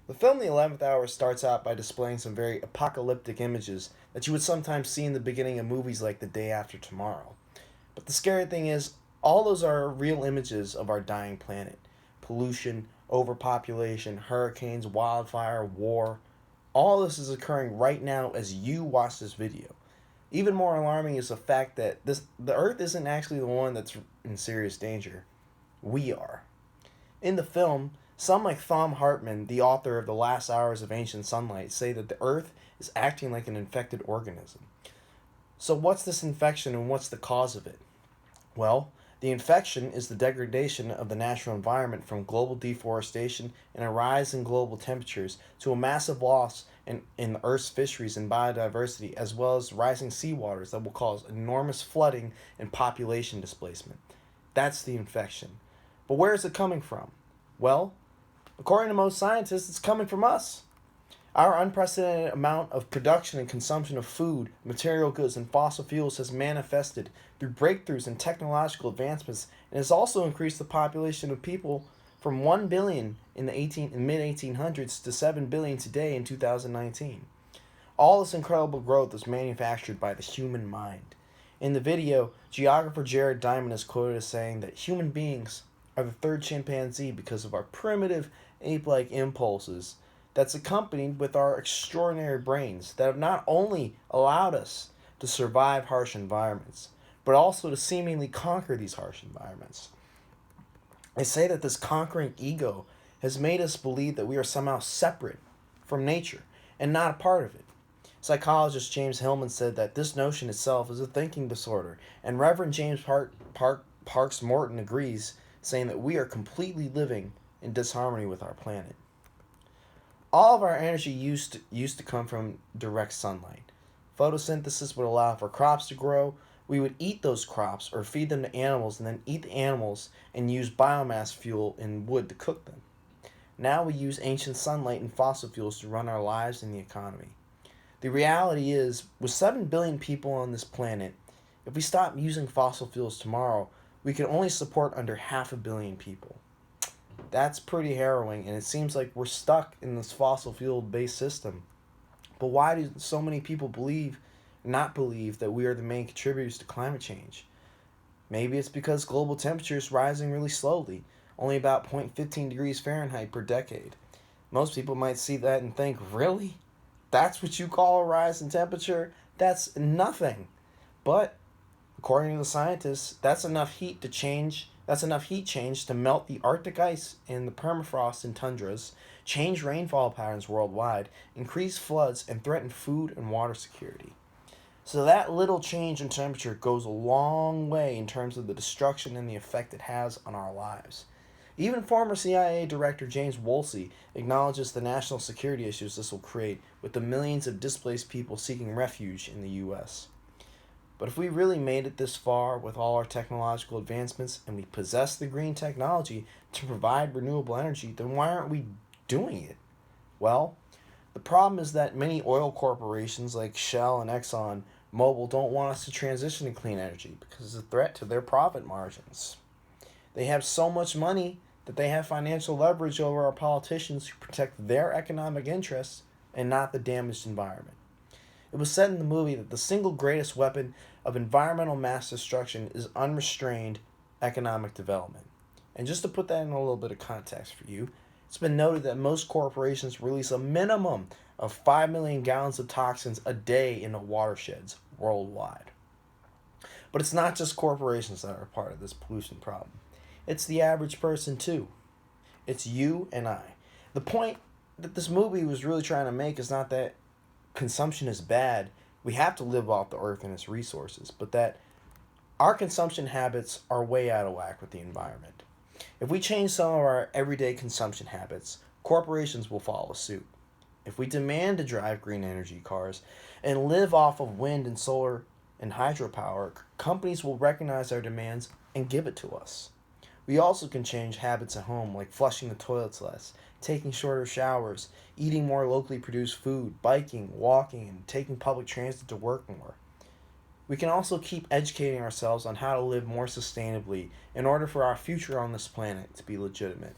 The film The 11th Hour starts out by displaying some very apocalyptic images that you would sometimes see in the beginning of movies like The Day After Tomorrow. But the scary thing is, all those are real images of our dying planet. Pollution, overpopulation, hurricanes, wildfire, war. All this is occurring right now as you watch this video. Even more alarming is the fact that the Earth isn't actually the one that's in serious danger. We are. In the film, some like Thom Hartmann, the author of The Last Hours of Ancient Sunlight, say that the Earth is acting like an infected organism. So what's this infection and what's the cause of it? Well, the infection is the degradation of the natural environment from global deforestation and a rise in global temperatures to a massive loss in the Earth's fisheries and biodiversity, as well as rising seawaters that will cause enormous flooding and population displacement. That's the infection. But where is it coming from? Well, according to most scientists, it's coming from us. Our unprecedented amount of production and consumption of food, material goods, and fossil fuels has manifested through breakthroughs in technological advancements and has also increased the population of people from 1 billion in the mid-1800s to 7 billion today in 2019. All this incredible growth is manufactured by the human mind. In the video, geographer Jared Diamond is quoted as saying that human beings are the third chimpanzee because of our primitive ape-like impulses that's accompanied with our extraordinary brains that have not only allowed us to survive harsh environments, but also to seemingly conquer these harsh environments. They say that this conquering ego has made us believe that we are somehow separate from nature and not a part of it. Psychologist James Hillman said that this notion itself is a thinking disorder, and Reverend James Parks Morton agrees, saying that we are completely living in disharmony with our planet. All of our energy used to come from direct sunlight. Photosynthesis would allow for crops to grow. We would eat those crops or feed them to animals and then eat the animals and use biomass fuel and wood to cook them. Now we use ancient sunlight and fossil fuels to run our lives and the economy. The reality is, with 7 billion people on this planet, if we stop using fossil fuels tomorrow, we can only support under 500 million people. That's pretty harrowing, and it seems like we're stuck in this fossil fuel-based system. But why do so many people not believe that we are the main contributors to climate change? Maybe it's because global temperature is rising really slowly, only about 0.15 degrees Fahrenheit per decade. Most people might see that and think, really? That's what you call a rise in temperature? That's nothing. But according to the scientists, that's enough heat change to melt the Arctic ice and the permafrost in tundras, change rainfall patterns worldwide, increase floods, and threaten food and water security. So that little change in temperature goes a long way in terms of the destruction and the effect it has on our lives. Even former CIA Director James Woolsey acknowledges the national security issues this will create with the millions of displaced people seeking refuge in the U.S. But if we really made it this far with all our technological advancements and we possess the green technology to provide renewable energy, then why aren't we doing it? Well, the problem is that many oil corporations like Shell and Exxon Mobil don't want us to transition to clean energy because it's a threat to their profit margins. They have so much money that they have financial leverage over our politicians who protect their economic interests and not the damaged environment. It was said in the movie that the single greatest weapon of environmental mass destruction is unrestrained economic development. And just to put that in a little bit of context for you, it's been noted that most corporations release a minimum of 5 million gallons of toxins a day into watersheds worldwide. But it's not just corporations that are part of this pollution problem. It's the average person too. It's you and I. The point that this movie was really trying to make is not that consumption is bad, we have to live off the earth and its resources, but that our consumption habits are way out of whack with the environment. If we change some of our everyday consumption habits, corporations will follow suit. If we demand to drive green energy cars and live off of wind and solar and hydropower, companies will recognize our demands and give it to us. We also can change habits at home, like flushing the toilets less, taking shorter showers, eating more locally produced food, biking, walking, and taking public transit to work more. We can also keep educating ourselves on how to live more sustainably in order for our future on this planet to be legitimate.